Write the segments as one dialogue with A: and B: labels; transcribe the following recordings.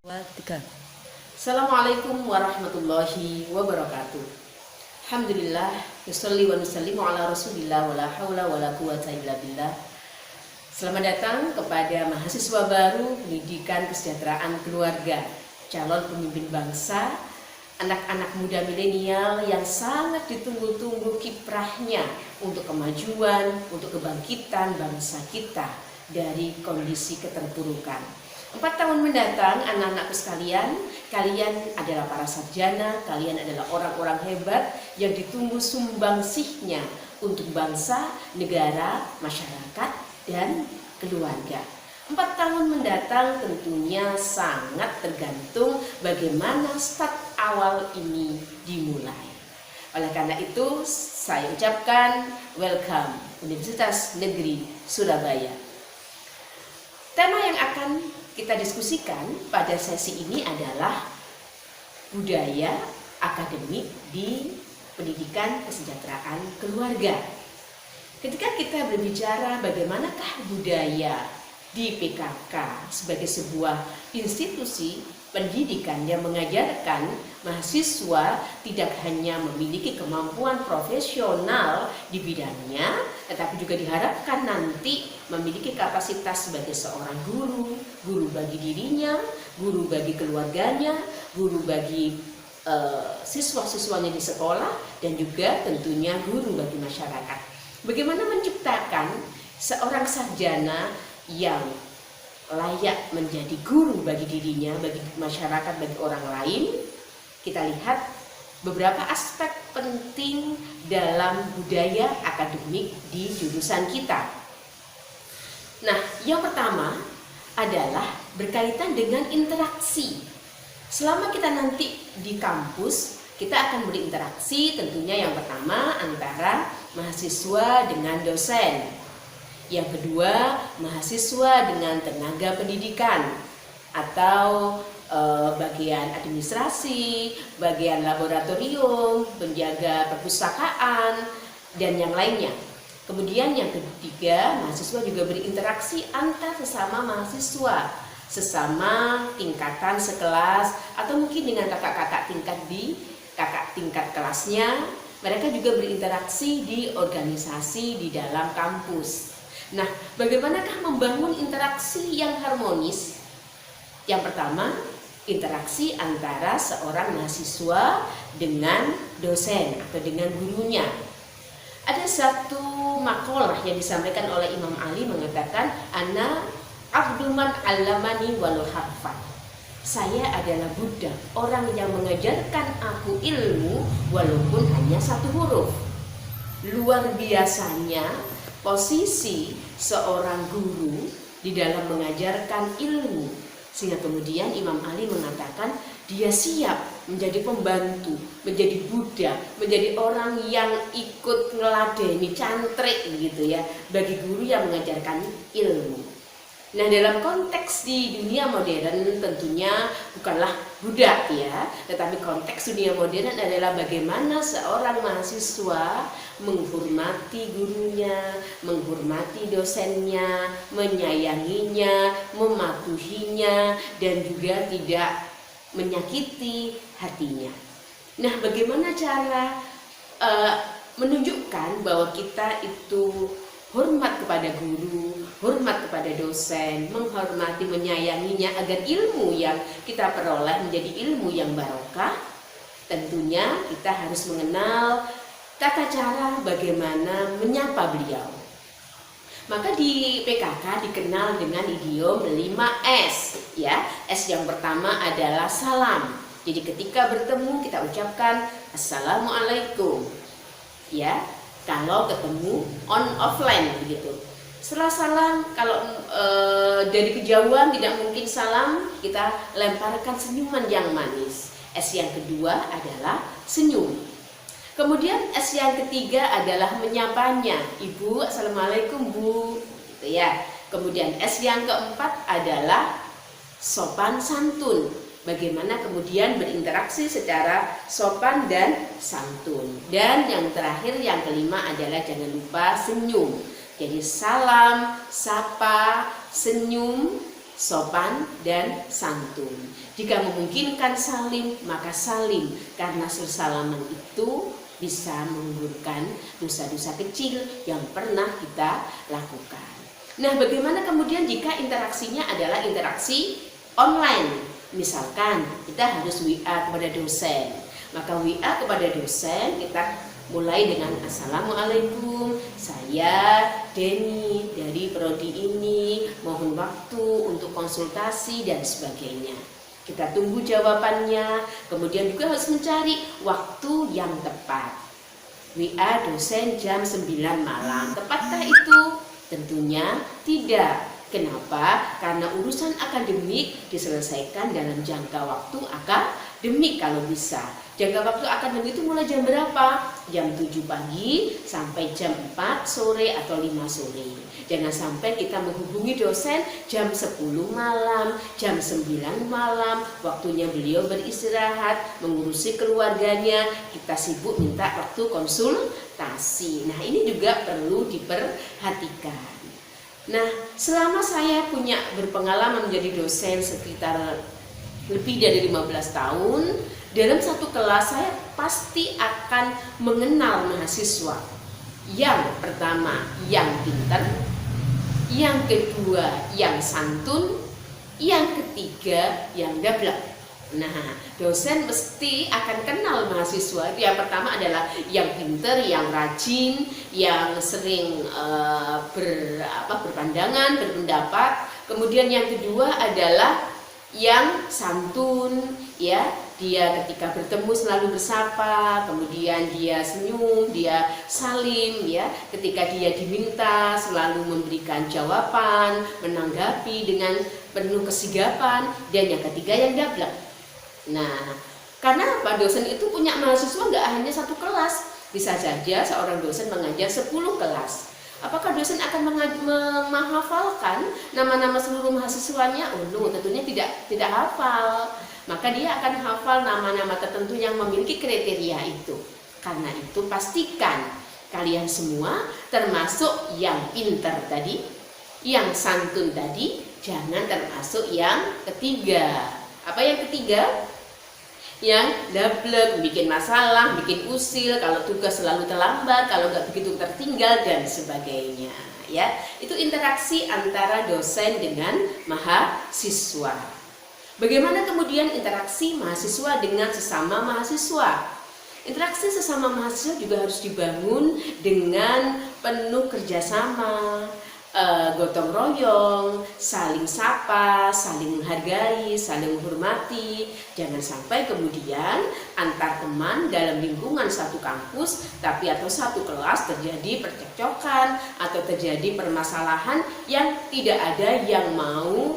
A: Tiga.
B: Assalamualaikum warahmatullahi wabarakatuh. Alhamdulillah, nusalli wa nusallimu ala rasulillah wa la hawla wa la quwata illa billah. Selamat datang kepada mahasiswa baru Pendidikan Kesejahteraan Keluarga, calon pemimpin bangsa, anak-anak muda milenial yang sangat ditunggu-tunggu kiprahnya untuk kemajuan, untuk kebangkitan bangsa kita dari kondisi keterpurukan. 4 tahun mendatang, anak-anakku sekalian, kalian adalah para sarjana, kalian adalah orang-orang hebat yang ditunggu sumbangsihnya untuk bangsa, negara, masyarakat, dan keluarga. 4 tahun mendatang tentunya sangat tergantung bagaimana start awal ini dimulai. Oleh karena itu, saya ucapkan welcome Universitas Negeri Surabaya. Tema yang akan kita diskusikan pada sesi ini adalah budaya akademik di pendidikan kesejahteraan keluarga. Ketika kita berbicara bagaimanakah budaya di PKK sebagai sebuah institusi pendidikan yang mengajarkan mahasiswa tidak hanya memiliki kemampuan profesional di bidangnya, tetapi juga diharapkan nanti memiliki kapasitas sebagai seorang guru, guru bagi dirinya, guru bagi keluarganya, guru bagi siswa-siswanya di sekolah, dan juga tentunya guru bagi masyarakat. Bagaimana menciptakan seorang sarjana yang layak menjadi guru bagi dirinya, bagi masyarakat, bagi orang lain. Kita lihat beberapa aspek penting dalam budaya akademik di jurusan kita. Nah, yang pertama adalah berkaitan dengan interaksi. Selama kita nanti di kampus, kita akan berinteraksi tentunya yang pertama antara mahasiswa dengan dosen. Yang kedua, mahasiswa dengan tenaga pendidikan atau bagian administrasi, bagian laboratorium, penjaga perpustakaan, dan yang lainnya. Kemudian yang ketiga, mahasiswa juga berinteraksi antar sesama mahasiswa, sesama tingkatan sekelas, atau mungkin dengan kakak-kakak tingkat kelasnya. Mereka juga berinteraksi di organisasi di dalam kampus. Nah, bagaimanakah membangun interaksi yang harmonis? Yang pertama, interaksi antara seorang mahasiswa dengan dosen atau dengan gurunya. Ada satu makalah yang disampaikan oleh Imam Ali mengatakan, "Ana abdu man 'allamani walau harfan." Saya adalah budak, orang yang mengajarkan aku ilmu walaupun hanya 1 huruf. Luar biasanya posisi seorang guru di dalam mengajarkan ilmu, sehingga kemudian Imam Ali mengatakan dia siap menjadi pembantu, menjadi budak, menjadi orang yang ikut ngeladeni, cantrik gitu ya, bagi guru yang mengajarkan ilmu. Nah, dalam konteks di dunia modern tentunya bukanlah budak ya, tetapi konteks dunia modern adalah bagaimana seorang mahasiswa menghormati gurunya, menghormati dosennya, menyayanginya, mematuhinya, dan juga tidak menyakiti hatinya. Nah, bagaimana cara menunjukkan bahwa kita itu hormat kepada guru, hormat kepada dosen, menghormati, menyayanginya agar ilmu yang kita peroleh menjadi ilmu yang barokah? Tentunya kita harus mengenal tata cara bagaimana menyapa beliau. Maka di PKK dikenal dengan idiom 5S ya. S yang pertama adalah salam. Jadi ketika bertemu kita ucapkan Assalamualaikum. Ya. Kalau ketemu offline begitu. Setelah salam, kalau dari kejauhan tidak mungkin salam, kita lemparkan senyuman yang manis. S yang kedua adalah senyum. Kemudian S yang ketiga adalah menyapanya. Ibu, Assalamualaikum Bu, gitu ya. Kemudian S yang keempat adalah sopan santun. Bagaimana kemudian berinteraksi secara sopan dan santun. Dan yang terakhir, yang kelima adalah jangan lupa senyum. Jadi salam, sapa, senyum, sopan dan santun. Jika memungkinkan salim, maka salim, karena bersalaman itu bisa menggugurkan dosa-dosa kecil yang pernah kita lakukan. Nah, bagaimana kemudian jika interaksinya adalah interaksi online? Misalkan kita harus WA kepada dosen, maka WA kepada dosen kita mulai dengan Assalamualaikum, saya Denny dari prodi ini, mohon waktu untuk konsultasi dan sebagainya. Kita tunggu jawabannya, kemudian juga harus mencari waktu yang tepat. WA dosen jam 9 malam, tepatkah itu? Tentunya tidak. Kenapa? Karena urusan akademik diselesaikan dalam jangka waktu akademik kalau bisa. Jangka waktu akademik itu mulai jam berapa? Jam 7 pagi sampai jam 4 sore atau 5 sore. Jangan sampai kita menghubungi dosen jam 10 malam, jam 9 malam, waktunya beliau beristirahat, mengurusi keluarganya, kita sibuk minta waktu konsultasi. Nah, ini juga perlu diperhatikan. Nah, selama saya punya berpengalaman menjadi dosen sekitar lebih dari 15 tahun, dalam satu kelas saya pasti akan mengenal mahasiswa. Yang pertama, yang pintar, yang kedua, yang santun, yang ketiga, yang gablek. Nah, dosen mesti akan kenal mahasiswa. Yang pertama adalah yang pintar, yang rajin, yang sering berpandangan, berpendapat. Kemudian yang kedua adalah yang santun, ya. Dia ketika bertemu selalu bersapa, kemudian dia senyum, dia salim, ya. Ketika dia diminta selalu memberikan jawaban, menanggapi dengan penuh kesigapan. Dan yang ketiga yang gablek. Nah, karena Pak dosen itu punya mahasiswa nggak hanya satu kelas, bisa saja seorang dosen mengajar 10 kelas. Apakah dosen akan menghafalkan nama-nama seluruh mahasiswanya? Oh no, tentunya tidak hafal. Maka dia akan hafal nama-nama tertentu yang memiliki kriteria itu. Karena itu pastikan kalian semua termasuk yang pintar tadi, yang santun tadi, jangan termasuk yang ketiga. Apa yang ketiga? Yang gablek, bikin masalah, bikin usil, kalau tugas selalu terlambat, kalau nggak begitu tertinggal dan sebagainya. Ya, itu interaksi antara dosen dengan mahasiswa. Bagaimana kemudian interaksi mahasiswa dengan sesama mahasiswa? Interaksi sesama mahasiswa juga harus dibangun dengan penuh kerjasama, gotong royong, saling sapa, saling menghargai, saling menghormati. Jangan sampai kemudian antar teman dalam lingkungan satu kampus atau satu kelas terjadi percekcokan atau terjadi permasalahan yang tidak ada yang mau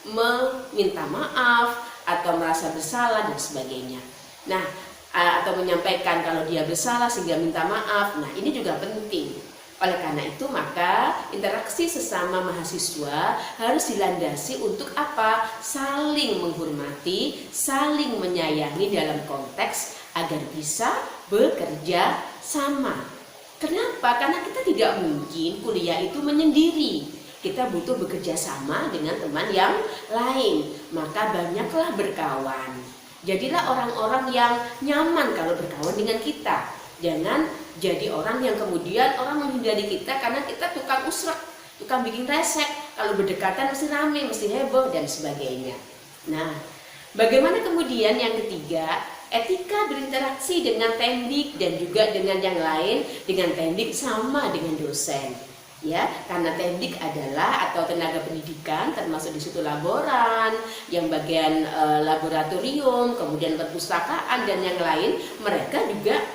B: meminta maaf atau merasa bersalah dan sebagainya. Nah, atau menyampaikan kalau dia bersalah sehingga minta maaf. Nah, ini juga penting. Oleh karena itu maka interaksi sesama mahasiswa harus dilandasi untuk apa? Saling menghormati, saling menyayangi dalam konteks agar bisa bekerja sama. Kenapa? Karena kita tidak mungkin kuliah itu menyendiri. Kita butuh bekerja sama dengan teman yang lain. Maka banyaklah berkawan. Jadilah orang-orang yang nyaman kalau berkawan dengan kita. Jangan jadi orang yang kemudian orang menghindari kita karena kita tukang usrak, tukang bikin resek. Kalau berdekatan mesti rame, mesti heboh dan sebagainya. Nah, bagaimana kemudian yang ketiga, etika berinteraksi dengan tendik dan juga dengan yang lain. Dengan tendik sama dengan dosen. Ya, karena tendik adalah atau tenaga pendidikan termasuk di situ laboran, yang bagian laboratorium, kemudian perpustakaan dan yang lain, mereka juga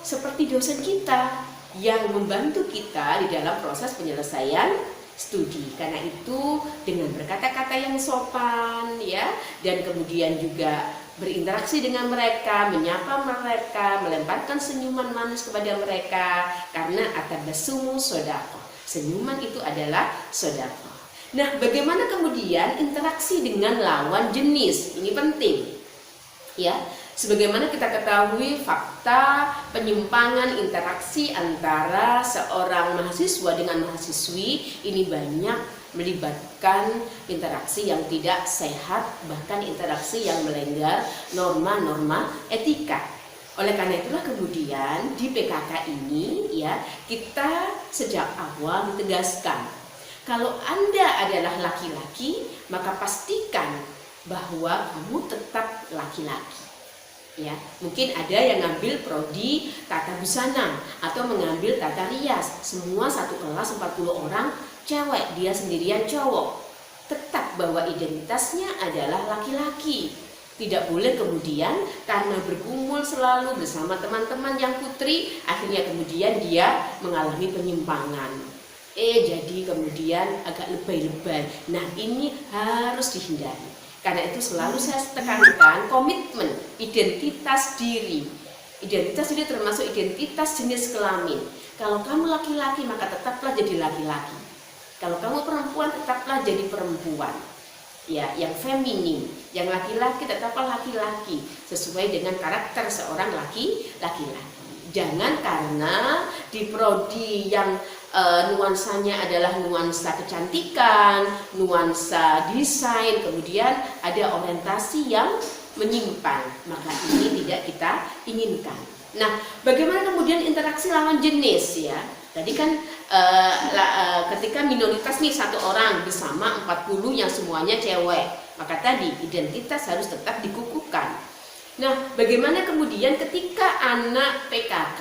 B: seperti dosen kita yang membantu kita di dalam proses penyelesaian studi. Karena itu dengan berkata-kata yang sopan, ya, dan kemudian juga berinteraksi dengan mereka, menyapa mereka, melemparkan senyuman manis kepada mereka, karena atabassumu shadaqah. Senyuman itu adalah shadaqah. Nah, bagaimana kemudian interaksi dengan lawan jenis? Ini penting. Ya, sebagaimana kita ketahui fakta fakta penyimpangan interaksi antara seorang mahasiswa dengan mahasiswi ini banyak melibatkan interaksi yang tidak sehat, bahkan interaksi yang melanggar norma-norma etika. Oleh karena itulah kemudian di PKK ini ya kita sejak awal ditegaskan, kalau Anda adalah laki-laki maka pastikan bahwa kamu tetap laki-laki. Ya, mungkin ada yang ngambil prodi tata busana atau mengambil tata rias, semua satu kelas 40 orang cewek, dia sendirian cowok. Tetap bahwa identitasnya adalah laki-laki. Tidak boleh kemudian karena bergumul selalu bersama teman-teman yang putri, akhirnya kemudian dia mengalami penyimpangan. Jadi kemudian agak lebay-lebay. Nah, ini harus dihindari. Karena itu selalu saya tekankan komitmen identitas diri. Identitas diri termasuk identitas jenis kelamin. Kalau kamu laki-laki maka tetaplah jadi laki-laki. Kalau kamu perempuan tetaplah jadi perempuan. Ya, yang feminim, yang laki-laki tetaplah laki-laki sesuai dengan karakter seorang laki-laki. Jangan karena di prodi yang nuansanya adalah nuansa kecantikan, nuansa desain, kemudian ada orientasi yang menyimpang, maka ini tidak kita inginkan. Nah, bagaimana kemudian interaksi lawan jenis ya? Tadi kan ketika minoritas nih satu orang bersama 40 yang semuanya cewek, maka tadi identitas harus tetap dikukuhkan. Nah, bagaimana kemudian ketika anak PKK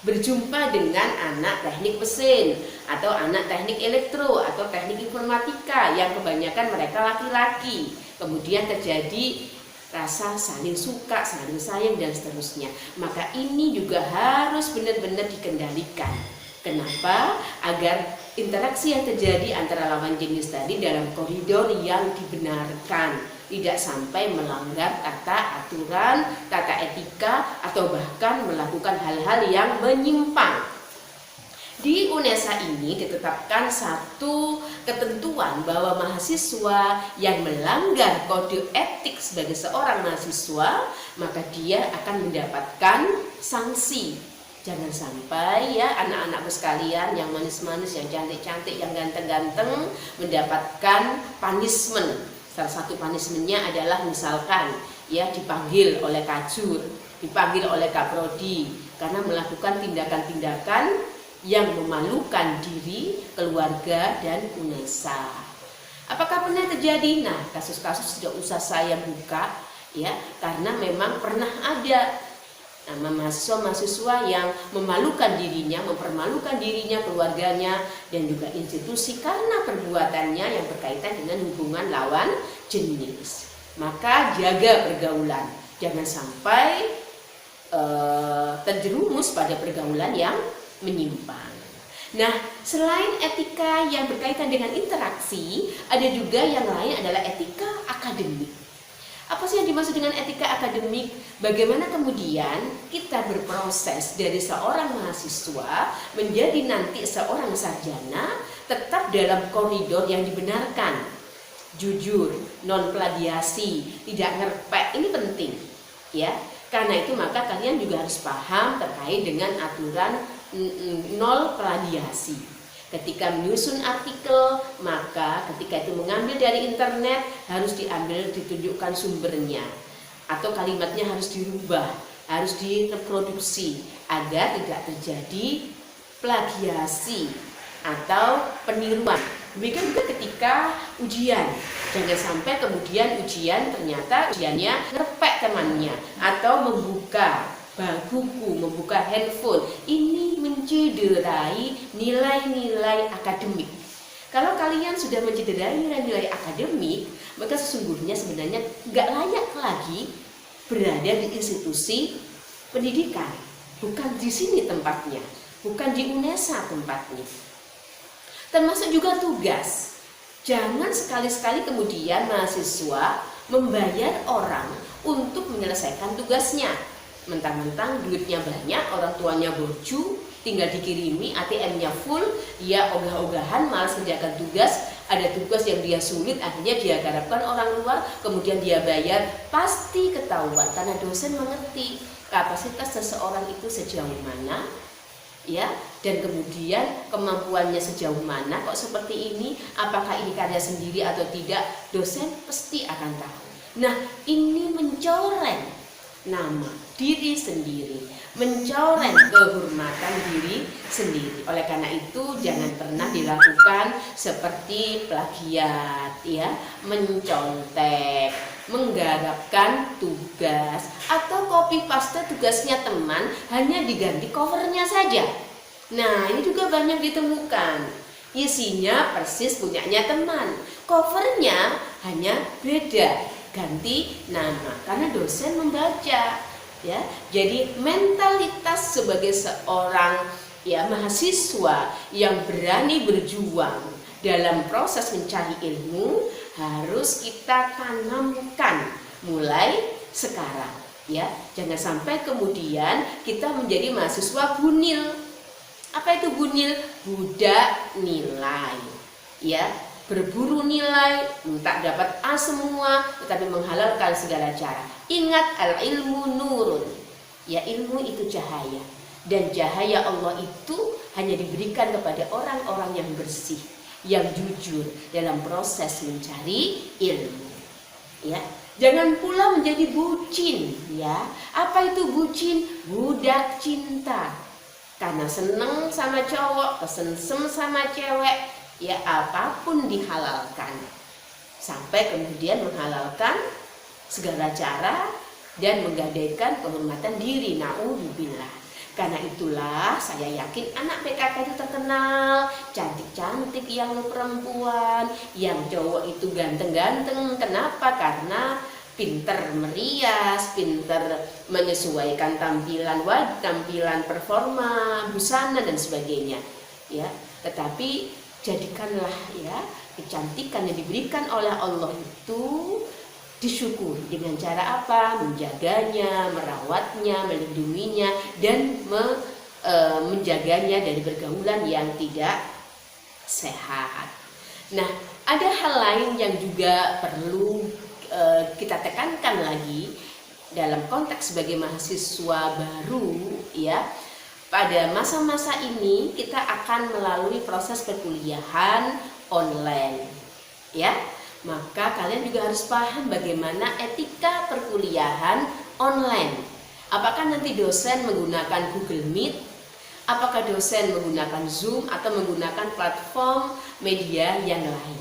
B: berjumpa dengan anak teknik mesin atau anak teknik elektro atau teknik informatika yang kebanyakan mereka laki-laki, kemudian terjadi rasa saling suka, saling sayang dan seterusnya, maka ini juga harus benar-benar dikendalikan. Kenapa? Agar interaksi yang terjadi antara lawan jenis tadi dalam koridor yang dibenarkan, tidak sampai melanggar tata aturan, tata etika, atau bahkan melakukan hal-hal yang menyimpang. Di UNESA ini ditetapkan satu ketentuan bahwa mahasiswa yang melanggar kode etik sebagai seorang mahasiswa, maka dia akan mendapatkan sanksi. Jangan sampai ya anak-anakku sekalian yang manis-manis, yang cantik-cantik, yang ganteng-ganteng mendapatkan punishment. Salah satu punishmentnya adalah misalkan ya dipanggil oleh Kajur, dipanggil oleh Kaprodi karena melakukan tindakan-tindakan yang memalukan diri, keluarga, dan UNESA. Apakah pernah terjadi? Nah, kasus-kasus tidak usah saya buka ya, karena memang pernah ada mahasiswa-mahasiswa yang memalukan dirinya, mempermalukan dirinya, keluarganya, dan juga institusi karena perbuatannya yang berkaitan dengan hubungan lawan jenis. Maka jaga pergaulan, jangan sampai terjerumus pada pergaulan yang menyimpang. Nah, selain etika yang berkaitan dengan interaksi, ada juga yang lain adalah etika akademik. Apa sih yang dimaksud dengan etika akademik? Bagaimana kemudian kita berproses dari seorang mahasiswa menjadi nanti seorang sarjana tetap dalam koridor yang dibenarkan. Jujur, non plagiasi, tidak ngerpek, ini penting ya. Karena itu maka kalian juga harus paham terkait dengan aturan nol plagiasi. Ketika menyusun artikel, maka ketika itu mengambil dari internet harus diambil, ditunjukkan sumbernya, atau kalimatnya harus dirubah, harus direproduksi agar tidak terjadi plagiasi atau peniruan. Demikian juga ketika ujian, jangan sampai kemudian ujian ternyata ujiannya ngerpek temannya atau membuka buku, membuka handphone. Ini mencederai nilai-nilai akademik. Kalau kalian sudah mencederai nilai-nilai akademik, maka sesungguhnya sebenarnya nggak layak lagi berada di institusi pendidikan. Bukan di sini tempatnya, bukan di UNESA tempatnya. Termasuk juga tugas. Jangan sekali-sekali kemudian mahasiswa membayar orang untuk menyelesaikan tugasnya. Mentang-mentang duitnya banyak, orang tuanya borju, tinggal dikirimi, ATM-nya full, dia ogah-ogahan malas mengerjakan tugas. Ada tugas yang dia sulit, akhirnya dia harapkan orang luar, kemudian dia bayar, pasti ketahuan karena dosen mengerti. kapasitas seseorang itu sejauh mana, ya, dan kemudian kemampuannya sejauh mana, kok seperti ini, apakah ini karya sendiri atau tidak, dosen pasti akan tahu. Nah, ini mencoreng nama diri sendiri, mencoreng kehormatan diri sendiri. Oleh karena itu jangan pernah dilakukan seperti plagiat, ya, mencontek, menggarapkan tugas, atau copy paste tugasnya teman hanya diganti covernya saja. Nah, ini juga banyak ditemukan. Isinya persis punyanya teman, covernya hanya beda, ganti nama karena dosen membaca, ya. Jadi mentalitas sebagai seorang, ya, mahasiswa yang berani berjuang dalam proses mencari ilmu harus kita tanamkan mulai sekarang, ya. Jangan sampai kemudian kita menjadi mahasiswa bunil. Apa itu bunil? Budak nilai, ya, berburu nilai, tak dapat A semua, tetapi menghalalkan segala cara. Ingat, al ilmu nurun, ya, ilmu itu cahaya, dan cahaya Allah itu hanya diberikan kepada orang-orang yang bersih, yang jujur dalam proses mencari ilmu, ya. Jangan pula menjadi bucin, ya. Apa itu bucin? Budak cinta, karena seneng sama cowok, kesengsem sama cewek, ya, apapun dihalalkan, sampai kemudian menghalalkan segala cara dan menggadaikan kehormatan diri. Na'udzubillah. Karena itulah saya yakin anak PKK itu terkenal cantik-cantik yang perempuan, yang cowok itu ganteng-ganteng. Kenapa? Karena pinter merias, pinter menyesuaikan tampilan wajah, tampilan performa, busana dan sebagainya, ya. Tetapi jadikanlah, ya, kecantikan yang diberikan oleh Allah itu disyukuri dengan cara apa? Menjaganya, merawatnya, melindunginya, dan menjaganya dari pergaulan yang tidak sehat. Nah, ada hal lain yang juga perlu kita tekankan lagi dalam konteks sebagai mahasiswa baru, ya. Pada masa-masa ini kita akan melalui proses perkuliahan online, ya. Maka kalian juga harus paham bagaimana etika perkuliahan online. Apakah nanti dosen menggunakan Google Meet? Apakah dosen menggunakan Zoom atau menggunakan platform media yang lain?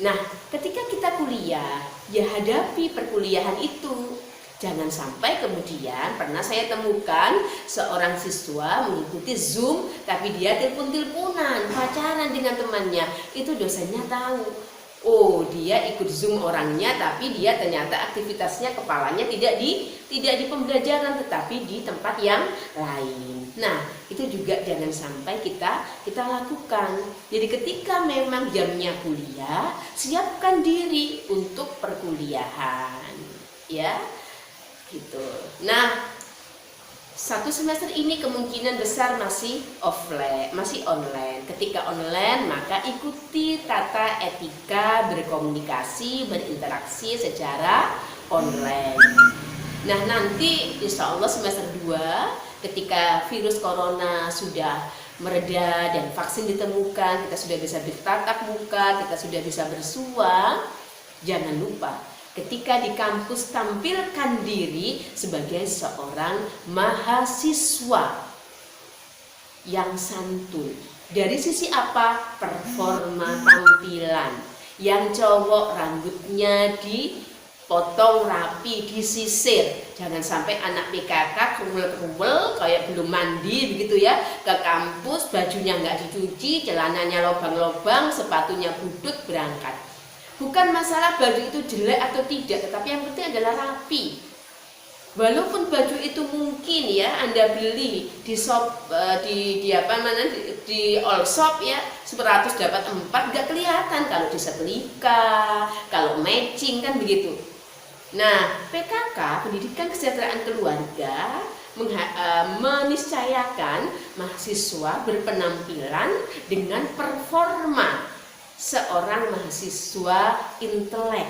B: Nah, ketika kita kuliah, ya hadapi perkuliahan itu. Jangan sampai kemudian, pernah saya temukan seorang siswa mengikuti Zoom, tapi dia telepon-teleponan, pacaran dengan temannya. Itu dosennya tahu. Oh, dia ikut Zoom orangnya, tapi dia ternyata aktivitasnya, kepalanya tidak di pembelajaran, tetapi di tempat yang lain. Nah, itu juga jangan sampai kita lakukan. Jadi ketika memang jamnya kuliah, siapkan diri untuk perkuliahan, ya, gitu. Nah, satu semester ini kemungkinan besar masih offline, masih online. Ketika online, maka ikuti tata etika berkomunikasi, berinteraksi secara online. Nah, nanti insya Allah semester 2, ketika virus corona sudah mereda dan vaksin ditemukan, kita sudah bisa bertatap muka, kita sudah bisa bersua, jangan lupa ketika di kampus tampilkan diri sebagai seorang mahasiswa yang santun. Dari sisi apa? Performa tampilan. Yang cowok rambutnya dipotong rapi, disisir. Jangan sampai anak PKK kerumel-kerumel kayak belum mandi begitu, ya, ke kampus, bajunya nggak dicuci, celananya lobang-lobang, sepatunya budut, berangkat. Bukan masalah baju itu jelek atau tidak, tetapi yang penting adalah rapi. Walaupun baju itu mungkin, ya, Anda beli di shop, di all shop, ya, 100 dapat 4, nggak kelihatan kalau disetrika, kalau matching, kan begitu. Nah, PKK, Pendidikan Kesejahteraan Keluarga, meniscayakan mahasiswa berpenampilan dengan performa seorang mahasiswa intelek.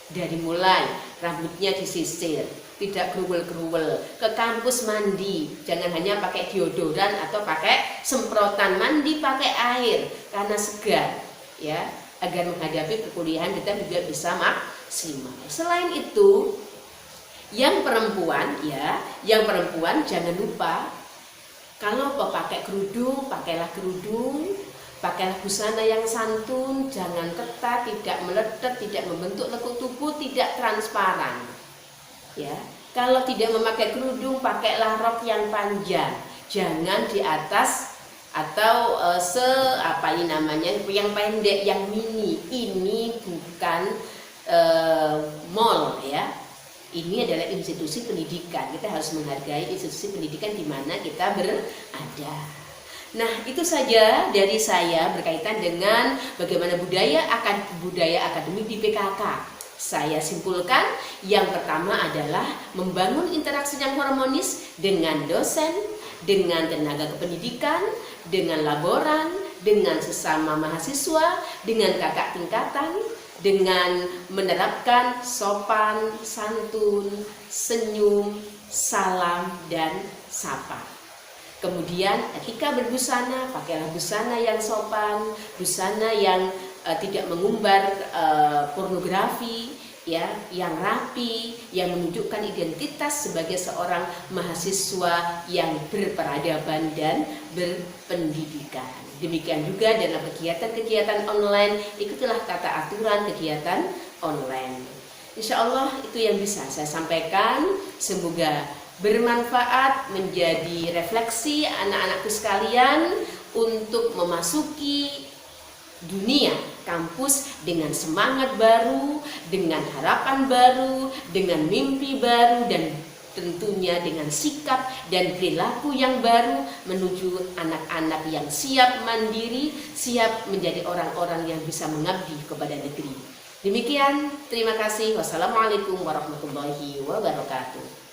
B: Dari mulai rambutnya disisir, tidak gruwel-gruwel, ke kampus mandi, jangan hanya pakai deodoran atau pakai semprotan, mandi pakai air karena segar ya, agar menghadapi perkuliahan kita juga bisa maksimal. Selain itu, yang perempuan jangan lupa kalau pakai kerudung, pakailah kerudung, pakailah busana yang santun, jangan ketat, tidak meletet, tidak membentuk lekuk tubuh, tidak transparan. Ya, kalau tidak memakai kerudung, pakailah rok yang panjang, jangan di atas atau yang pendek, yang mini. Ini bukan mall ya. Ini adalah institusi pendidikan. Kita harus menghargai institusi pendidikan di mana kita berada. Nah, itu saja dari saya berkaitan dengan bagaimana budaya akademik di PKK. Saya simpulkan, yang pertama adalah membangun interaksi yang harmonis dengan dosen, dengan tenaga kependidikan, dengan laboran, dengan sesama mahasiswa, dengan kakak tingkatan, dengan menerapkan sopan, santun, senyum, salam, dan sapa. Kemudian etika berbusana, pakailah busana yang sopan, busana yang tidak mengumbar pornografi, ya, yang rapi, yang menunjukkan identitas sebagai seorang mahasiswa yang berperadaban dan berpendidikan. Demikian juga dalam kegiatan-kegiatan online, ikutilah tata aturan kegiatan online. Insya Allah itu yang bisa saya sampaikan. Semoga bermanfaat, menjadi refleksi anak-anakku sekalian untuk memasuki dunia kampus dengan semangat baru, dengan harapan baru, dengan mimpi baru, dan tentunya dengan sikap dan perilaku yang baru menuju anak-anak yang siap mandiri, siap menjadi orang-orang yang bisa mengabdi kepada negeri. Demikian, terima kasih. Wassalamualaikum warahmatullahi wabarakatuh.